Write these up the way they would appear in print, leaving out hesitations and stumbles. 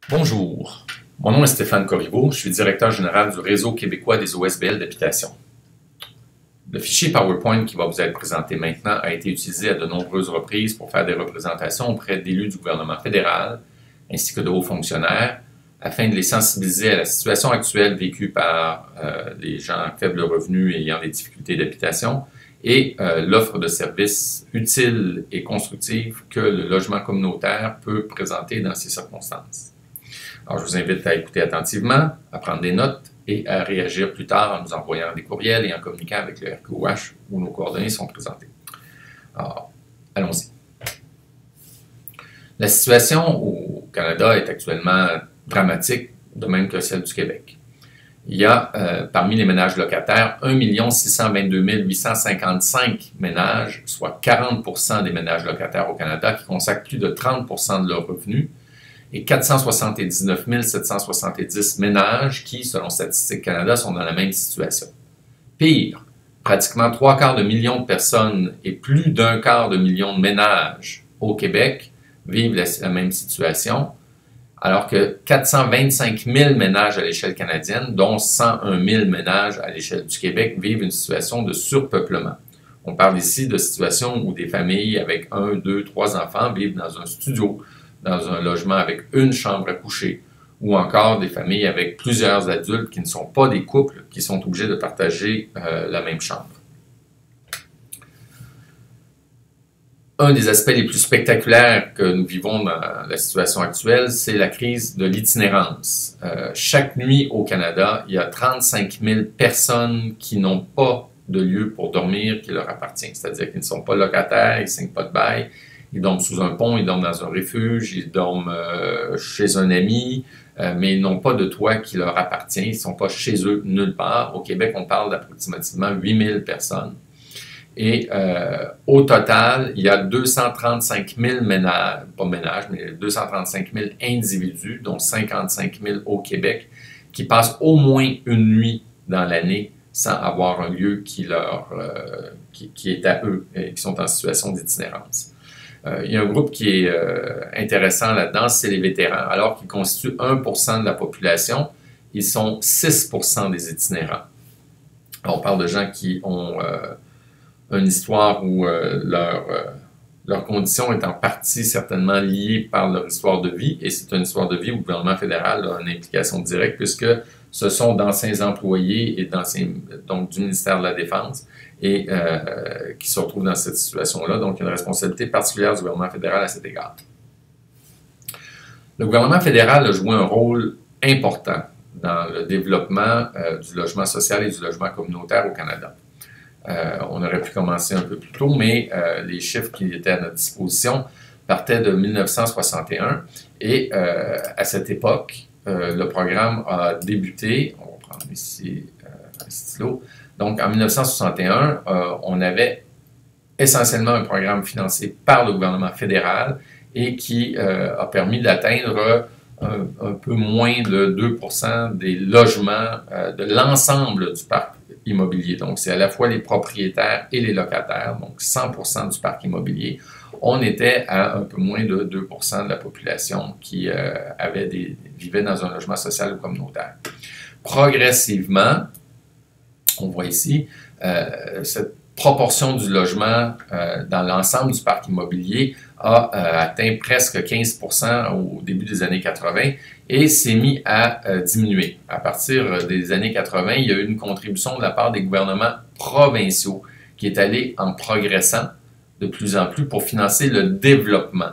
Bonjour, mon nom est Stéphane Corriveau, je suis directeur général du Réseau québécois des OSBL d'habitation. Le fichier PowerPoint qui va vous être présenté maintenant a été utilisé à de nombreuses reprises pour faire des représentations auprès d'élus du gouvernement fédéral ainsi que de hauts fonctionnaires afin de les sensibiliser à la situation actuelle vécue par les gens à faible revenu ayant des difficultés d'habitation et l'offre de services utiles et constructifs que le logement communautaire peut présenter dans ces circonstances. Alors, je vous invite à écouter attentivement, à prendre des notes et à réagir plus tard en nous envoyant des courriels et en communiquant avec le RQOH où nos coordonnées sont présentées. Alors, allons-y. La situation au Canada est actuellement dramatique, de même que celle du Québec. Il y a parmi les ménages locataires 1 622 855 ménages, soit 40% des ménages locataires au Canada qui consacrent plus de 30% de leurs revenus, et 479 770 ménages qui, selon Statistique Canada, sont dans la même situation. Pire, pratiquement 3/4 de personnes et plus d'1/4 de ménages au Québec vivent la même situation, alors que 425 000 ménages à l'échelle canadienne, dont 101 000 ménages à l'échelle du Québec, vivent une situation de surpeuplement. On parle ici de situations où des familles avec 1, 2, 3 enfants vivent dans un studio, dans un logement avec une chambre à coucher, ou encore des familles avec plusieurs adultes qui ne sont pas des couples, qui sont obligés de partager la même chambre. Un des aspects les plus spectaculaires que nous vivons dans la situation actuelle, c'est la crise de l'itinérance. Chaque nuit au Canada, il y a 35 000 personnes qui n'ont pas de lieu pour dormir qui leur appartient, c'est-à-dire qu'ils ne sont pas locataires, ils ne signent pas de bail. Ils dorment sous un pont, ils dorment dans un refuge, ils dorment chez un ami, mais ils n'ont pas de toit qui leur appartient, ils ne sont pas chez eux nulle part. Au Québec, on parle d'approximativement 8 000 personnes. Et au total, il y a 235 000 ménages, pas ménages, mais 235 000 individus, dont 55 000 au Québec, qui passent au moins une nuit dans l'année sans avoir un lieu qui est à eux et qui sont en situation d'itinérance. Il y a un groupe qui est intéressant là-dedans, c'est les vétérans. Alors qu'ils constituent 1% de la population, ils sont 6% des itinérants. On parle de gens qui ont une histoire où leur condition est en partie certainement liée par leur histoire de vie, et c'est une histoire de vie où le gouvernement fédéral a une implication directe, puisque ce sont d'anciens employés et donc du ministère de la Défense et qui se retrouvent dans cette situation-là. Donc, il y a une responsabilité particulière du gouvernement fédéral à cet égard. Le gouvernement fédéral a joué un rôle important dans le développement du logement social et du logement communautaire au Canada. On aurait pu commencer un peu plus tôt, mais les chiffres qui étaient à notre disposition partaient de 1961 et à cette époque, le programme a débuté. On va prendre ici un stylo. Donc, en 1961, on avait essentiellement un programme financé par le gouvernement fédéral et qui a permis d'atteindre un peu moins de 2% des logements de l'ensemble du parc immobilier. Donc, c'est à la fois les propriétaires et les locataires, donc 100% du parc immobilier. On était à un peu moins de 2% de la population qui vivait dans un logement social ou communautaire. Progressivement, on voit ici, cette proportion du logement dans l'ensemble du parc immobilier a atteint presque 15% au début des années 80 et s'est mis à diminuer. À partir des années 80, il y a eu une contribution de la part des gouvernements provinciaux qui est allée en progressant de plus en plus pour financer le développement.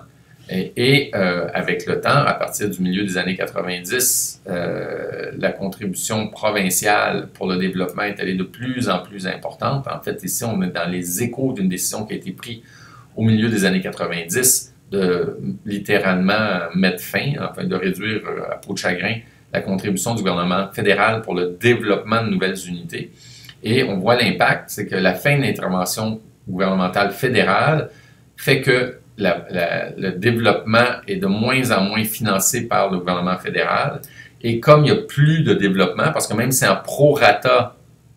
Avec le temps, à partir du milieu des années 90, la contribution provinciale pour le développement est allée de plus en plus importante. En fait, ici, on est dans les échos d'une décision qui a été prise au milieu des années 90 de littéralement mettre fin, enfin de réduire à peau de chagrin la contribution du gouvernement fédéral pour le développement de nouvelles unités. Et on voit l'impact, c'est que la fin de l'intervention gouvernementale fédérale fait que le développement est de moins en moins financé par le gouvernement fédéral. Et comme il n'y a plus de développement, parce que même si c'est en prorata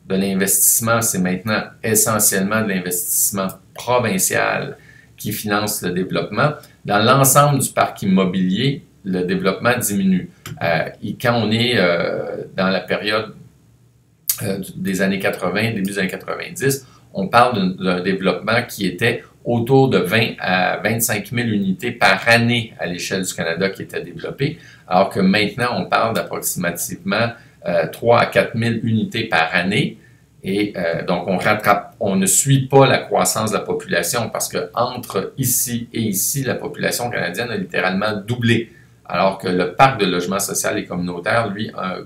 de l'investissement, c'est maintenant essentiellement de l'investissement provincial qui finance le développement, dans l'ensemble du parc immobilier, le développement diminue. Quand on est dans la période des années 80, début des années 90, on parle d'un développement qui était autour de 20 à 25 000 unités par année à l'échelle du Canada qui était développé, alors que maintenant, on parle d'approximativement 3 à 4 000 unités par année. Et donc, on ne suit pas la croissance de la population parce que entre ici et ici, la population canadienne a littéralement doublé. Alors que le parc de logement social et communautaire, lui, a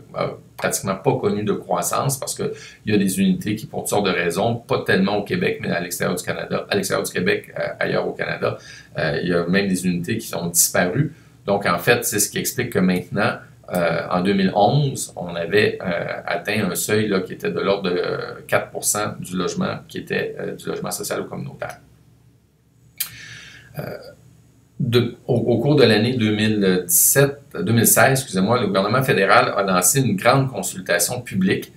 pratiquement pas connu de croissance parce qu'il y a des unités qui, pour toutes sortes de raisons, pas tellement au Québec, mais à l'extérieur du Canada, à l'extérieur du Québec, ailleurs au Canada, il y a même des unités qui sont disparues. Donc, en fait, c'est ce qui explique que maintenant, en 2011, on avait atteint un seuil là, qui était de l'ordre de 4% du logement qui était du logement social ou communautaire. Au cours de l'année 2016, le gouvernement fédéral a lancé une grande consultation publique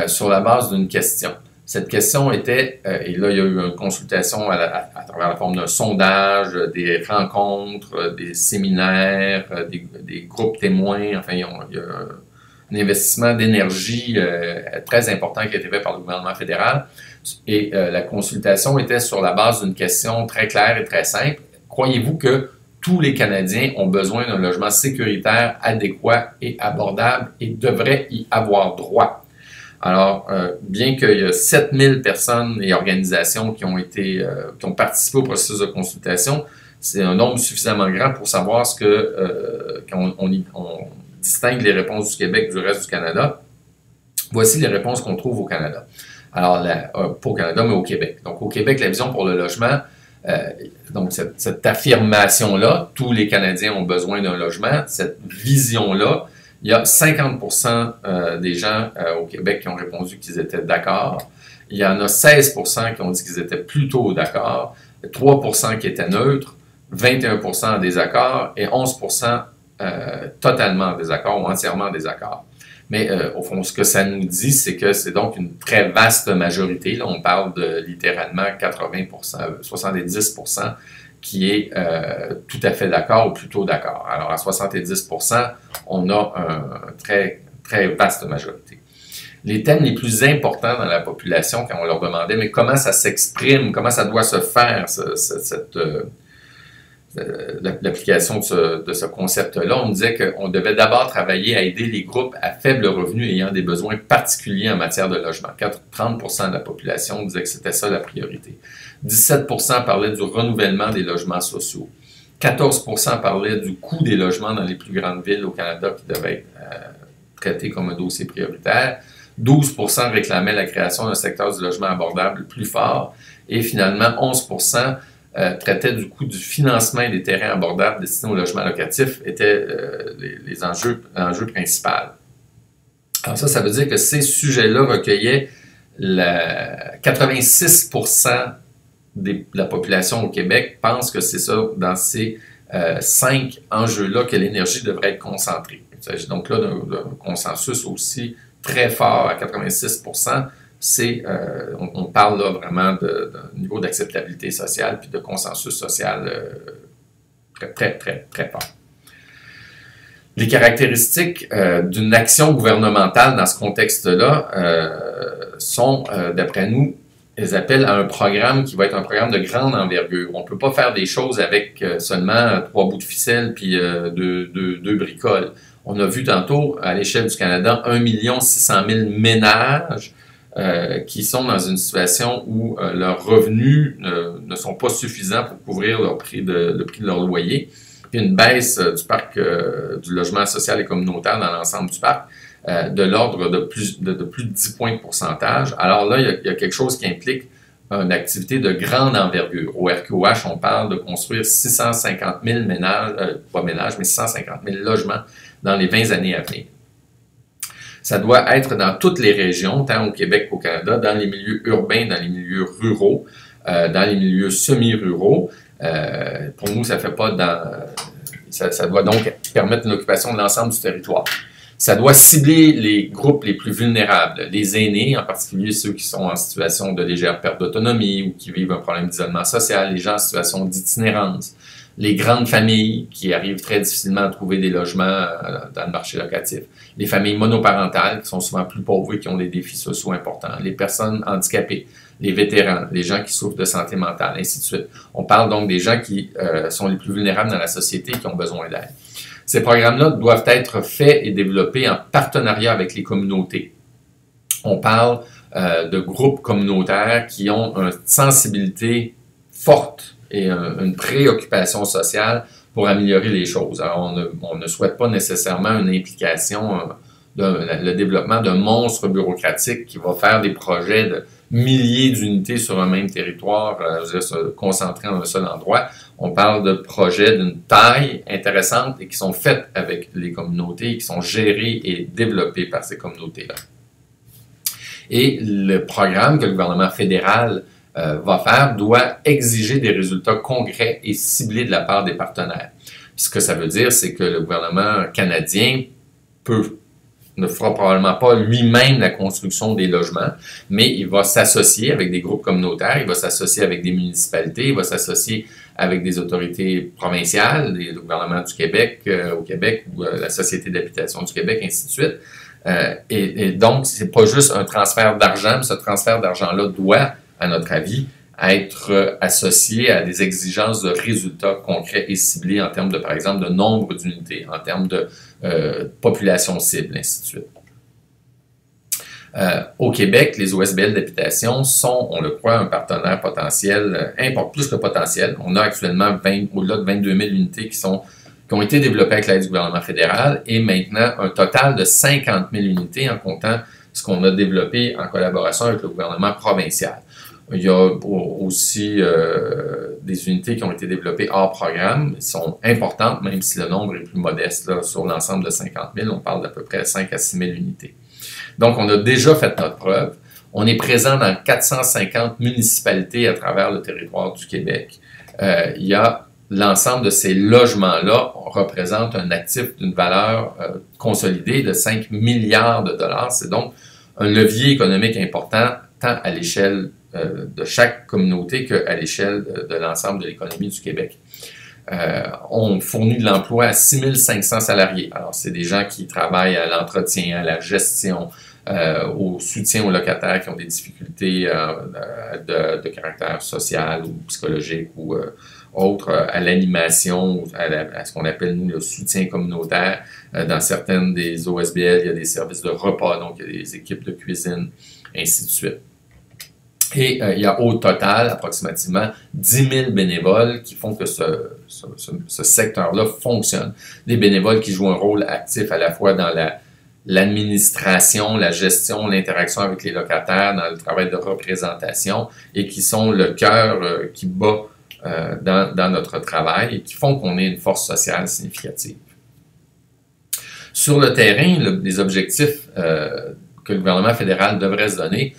sur la base d'une question. Cette question était, et là il y a eu une consultation à travers la forme d'un sondage, des rencontres, des séminaires, des groupes témoins, enfin il y a un investissement d'énergie très important qui a été fait par le gouvernement fédéral. Et la consultation était sur la base d'une question très claire et très simple. Croyez-vous que tous les Canadiens ont besoin d'un logement sécuritaire, adéquat et abordable et devraient y avoir droit? Alors, bien qu'il y a 7000 personnes et organisations qui ont participé au processus de consultation, c'est un nombre suffisamment grand pour savoir quand on distingue les réponses du Québec du reste du Canada. Voici les réponses qu'on trouve au Canada. Alors, pas au Canada, mais au Québec. Donc, au Québec, la vision pour le logement, donc cette affirmation-là, tous les Canadiens ont besoin d'un logement, cette vision-là, il y a 50% des gens au Québec qui ont répondu qu'ils étaient d'accord. Il y en a 16% qui ont dit qu'ils étaient plutôt d'accord, 3% qui étaient neutres, 21% en désaccord et 11% totalement en désaccord ou entièrement en désaccord. Mais au fond, ce que ça nous dit, c'est que c'est donc une très vaste majorité. Là, on parle de littéralement 80%, 70% qui est tout à fait d'accord ou plutôt d'accord. Alors, à 70%, on a une très, très vaste majorité. Les thèmes les plus importants dans la population, quand on leur demandait, mais comment ça s'exprime, comment ça doit se faire, l'application de ce concept-là, on disait qu'on devait d'abord travailler à aider les groupes à faible revenu ayant des besoins particuliers en matière de logement. 30% de la population disait que c'était ça la priorité. 17% parlaient du renouvellement des logements sociaux. 14% parlaient du coût des logements dans les plus grandes villes au Canada qui devaient être traités comme un dossier prioritaire. 12% réclamaient la création d'un secteur du logement abordable plus fort. Et finalement, 11% traitait du coût du financement des terrains abordables destinés au logement locatif étaient les enjeux principaux. Alors ça veut dire que ces sujets-là recueillaient 86% de la population au Québec pense que c'est ça, dans ces 5 enjeux-là, que l'énergie devrait être concentrée. Il s'agit donc là d'un consensus aussi très fort à 86%. On parle là vraiment d'un niveau d'acceptabilité sociale puis de consensus social très, très, très, très fort. Les caractéristiques d'une action gouvernementale dans ce contexte-là sont, d'après nous, elles appellent à un programme qui va être un programme de grande envergure. On ne peut pas faire des choses avec seulement 3 bouts de ficelle puis deux bricoles. On a vu tantôt, à l'échelle du Canada, 1 600 000 ménages qui sont dans une situation où leurs revenus ne sont pas suffisants pour couvrir le prix de leur loyer. Puis une baisse du parc du logement social et communautaire dans l'ensemble du parc de l'ordre de plus de 10 points de pourcentage. Alors là, il y a quelque chose qui implique une activité de grande envergure. Au RQH, on parle de construire 650 000 mais 650 000 logements dans les 20 années à venir. Ça doit être dans toutes les régions, tant au Québec qu'au Canada, dans les milieux urbains, dans les milieux ruraux, dans les milieux semi-ruraux. Pour nous, ça doit donc permettre une occupation de l'ensemble du territoire. Ça doit cibler les groupes les plus vulnérables, les aînés, en particulier ceux qui sont en situation de légère perte d'autonomie ou qui vivent un problème d'isolement social, les gens en situation d'itinérance, les grandes familles qui arrivent très difficilement à trouver des logements dans le marché locatif, les familles monoparentales qui sont souvent plus pauvres et qui ont des défis sociaux importants, les personnes handicapées, les vétérans, les gens qui souffrent de santé mentale, ainsi de suite. On parle donc des gens qui sont les plus vulnérables dans la société et qui ont besoin d'aide. Ces programmes-là doivent être faits et développés en partenariat avec les communautés. On parle de groupes communautaires qui ont une sensibilité forte et une préoccupation sociale pour améliorer les choses. Alors, on ne souhaite pas nécessairement une implication, le développement d'un monstre bureaucratique qui va faire des projets de milliers d'unités sur un même territoire, se concentrer en un seul endroit. On parle de projets d'une taille intéressante et qui sont faits avec les communautés, et qui sont gérés et développés par ces communautés-là. Et le programme que le gouvernement fédéral va faire doit exiger des résultats concrets et ciblés de la part des partenaires. Ce que ça veut dire, c'est que le gouvernement canadien ne fera probablement pas lui-même la construction des logements, mais il va s'associer avec des groupes communautaires, il va s'associer avec des municipalités, il va s'associer avec des autorités provinciales, le gouvernement du Québec au Québec ou la Société d'habitation du Québec, ainsi de suite. Et donc, c'est pas juste un transfert d'argent, mais ce transfert d'argent-là doit, à notre avis, être associé à des exigences de résultats concrets et ciblés en termes de, par exemple, de nombre d'unités, en termes de population cible, ainsi de suite. Au Québec, les OSBL d'habitation sont, on le croit, un partenaire potentiel, plus que potentiel. On a actuellement au-delà de 22 000 unités qui ont été développées avec l'aide du gouvernement fédéral et maintenant un total de 50 000 unités en comptant ce qu'on a développé en collaboration avec le gouvernement provincial. Il y a aussi des unités qui ont été développées hors programme, elles sont importantes, même si le nombre est plus modeste là, sur l'ensemble de 50 000, on parle d'à peu près 5 à 6 000 unités. Donc, on a déjà fait notre preuve. On est présent dans 450 municipalités à travers le territoire du Québec. Il y a l'ensemble de ces logements-là représente un actif d'une valeur consolidée de 5 milliards de dollars. C'est donc un levier économique important tant à l'échelle de chaque communauté qu'à l'échelle de l'ensemble de l'économie du Québec. On fournit de l'emploi à 6 500 salariés. Alors, c'est des gens qui travaillent à l'entretien, à la gestion, au soutien aux locataires qui ont des difficultés de caractère social ou psychologique ou autre, à l'animation, à ce qu'on appelle, nous, le soutien communautaire. Dans certaines des OSBL, il y a des services de repas, donc il y a des équipes de cuisine, ainsi de suite. Et il y a au total approximativement 10 000 bénévoles qui font que ce secteur-là fonctionne. Des bénévoles qui jouent un rôle actif à la fois dans l'administration, la gestion, l'interaction avec les locataires, dans le travail de représentation et qui sont le cœur qui bat dans notre travail et qui font qu'on ait une force sociale significative. Sur le terrain, les objectifs que le gouvernement fédéral devrait se donner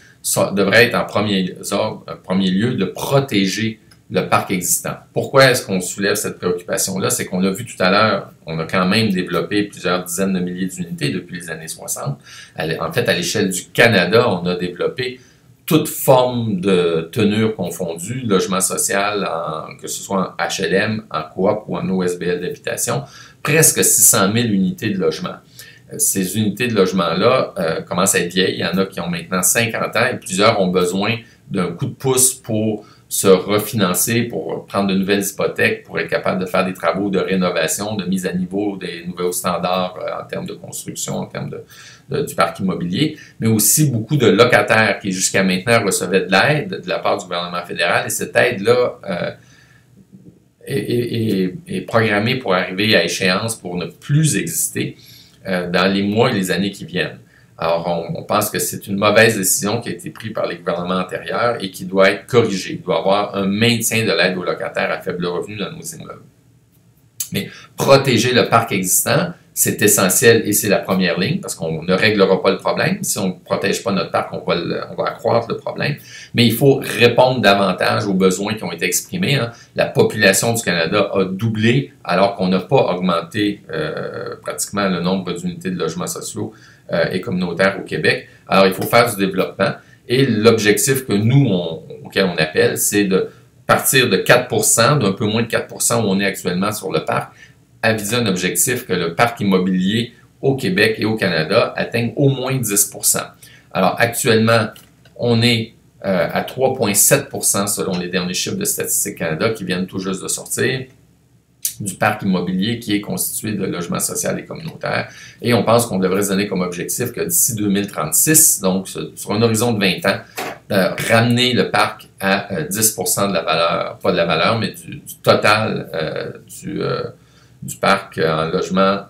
devrait être en premier lieu de protéger le parc existant. Pourquoi est-ce qu'on soulève cette préoccupation-là? C'est qu'on a vu tout à l'heure, on a quand même développé plusieurs dizaines de milliers d'unités depuis les années 60. En fait, à l'échelle du Canada, on a développé toute forme de tenure confondue, logement social, que ce soit en HLM, en coop ou en OSBL d'habitation, presque 600 000 unités de logement. Ces unités de logement-là commencent à être vieilles. Il y en a qui ont maintenant 50 ans et plusieurs ont besoin d'un coup de pouce pour se refinancer, pour prendre de nouvelles hypothèques, pour être capable de faire des travaux de rénovation, de mise à niveau des nouveaux standards en termes de construction, en termes du parc immobilier, mais aussi beaucoup de locataires qui jusqu'à maintenant recevaient de l'aide de la part du gouvernement fédéral et cette aide-là est programmée pour arriver à échéance pour ne plus exister dans les mois et les années qui viennent. Alors, on pense que c'est une mauvaise décision qui a été prise par les gouvernements antérieurs et qui doit être corrigée. Il doit y avoir un maintien de l'aide aux locataires à faible revenu dans nos immeubles. Mais protéger le parc existant, c'est essentiel et c'est la première ligne parce qu'on ne réglera pas le problème. Si on ne protège pas notre parc, on va accroître le problème. Mais il faut répondre davantage aux besoins qui ont été exprimés. Hein. La population du Canada a doublé alors qu'on n'a pas augmenté pratiquement le nombre d'unités de logements sociaux et communautaires au Québec. Alors, il faut faire du développement. Et l'objectif que nous, auquel on appelle, c'est de partir de 4%, d'un peu moins de 4% où on est actuellement sur le parc, à viser un objectif que le parc immobilier au Québec et au Canada atteigne au moins 10%. Alors actuellement, on est à 3,7% selon les derniers chiffres de Statistique Canada qui viennent tout juste de sortir, du parc immobilier qui est constitué de logements sociaux et communautaires. Et on pense qu'on devrait se donner comme objectif que d'ici 2036, donc sur un horizon de 20 ans, ramener le parc à 10% de la valeur, pas de la valeur, mais du total du parc en logement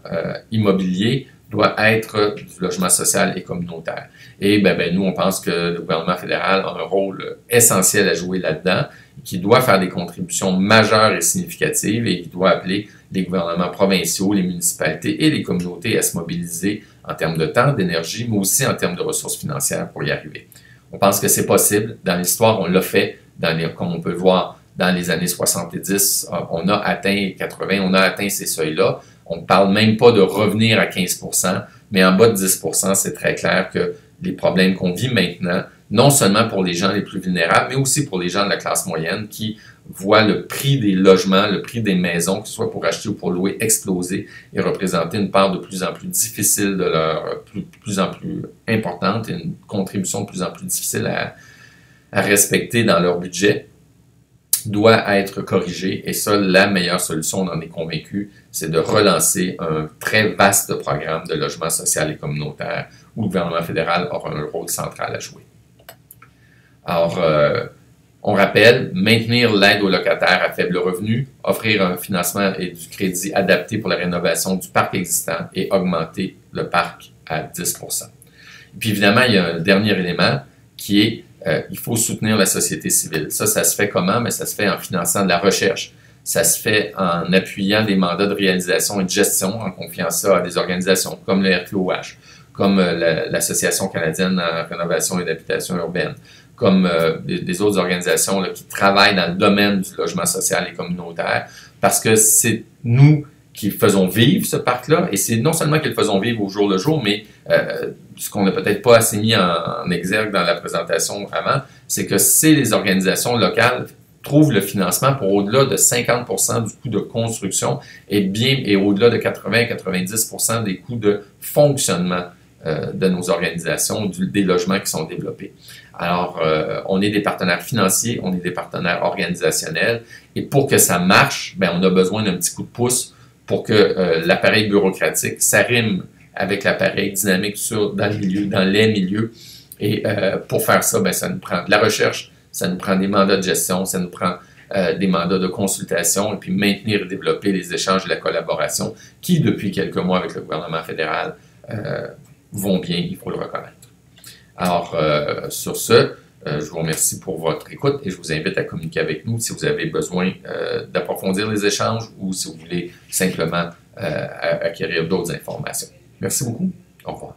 immobilier doit être du logement social et communautaire. Et nous, on pense que le gouvernement fédéral a un rôle essentiel à jouer là-dedans, qui doit faire des contributions majeures et significatives et qui doit appeler les gouvernements provinciaux, les municipalités et les communautés à se mobiliser en termes de temps, d'énergie, mais aussi en termes de ressources financières pour y arriver. On pense que c'est possible. Dans l'histoire, on l'a fait, comme on peut le voir, dans les années 70, on a atteint 80, on a atteint ces seuils-là. On ne parle même pas de revenir à 15%, mais en bas de 10%, c'est très clair que les problèmes qu'on vit maintenant, non seulement pour les gens les plus vulnérables, mais aussi pour les gens de la classe moyenne qui voient le prix des logements, le prix des maisons, que ce soit pour acheter ou pour louer, exploser et représenter une part de plus en plus difficile de leur, plus en plus importante et une contribution de plus en plus difficile à respecter dans leur budget, doit être corrigé. Et ça, la meilleure solution, on en est convaincu, c'est de relancer un très vaste programme de logement social et communautaire où le gouvernement fédéral aura un rôle central à jouer. Alors, on rappelle, maintenir l'aide aux locataires à faible revenu, offrir un financement et du crédit adapté pour la rénovation du parc existant et augmenter le parc à 10%. Et puis évidemment, il y a un dernier élément qui est il faut soutenir la société civile. Ça se fait comment? Mais ça se fait en finançant de la recherche. Ça se fait en appuyant des mandats de réalisation et de gestion, en confiant ça à des organisations comme le RQOH, comme l'Association canadienne en rénovation et d'habitation urbaine, comme des autres organisations là, qui travaillent dans le domaine du logement social et communautaire, parce que c'est nous qui faisons vivre ce parc-là, et c'est non seulement qu'ils le faisons vivre au jour le jour, mais ce qu'on n'a peut-être pas assez mis en exergue dans la présentation avant, c'est que les organisations locales trouvent le financement pour au-delà de 50% du coût de construction et au-delà de 80-90% des coûts de fonctionnement de nos organisations, des logements qui sont développés. Alors, on est des partenaires financiers, on est des partenaires organisationnels, et pour que ça marche, on a besoin d'un petit coup de pouce pour que l'appareil bureaucratique s'arrime avec l'appareil dynamique dans les milieux. Et pour faire ça, ça nous prend de la recherche, ça nous prend des mandats de gestion, ça nous prend des mandats de consultation, et puis maintenir et développer les échanges et la collaboration qui, depuis quelques mois avec le gouvernement fédéral, vont bien, il faut le reconnaître. Alors, sur ce, je vous remercie pour votre écoute et je vous invite à communiquer avec nous si vous avez besoin d'approfondir les échanges ou si vous voulez simplement acquérir d'autres informations. Merci beaucoup. Au revoir.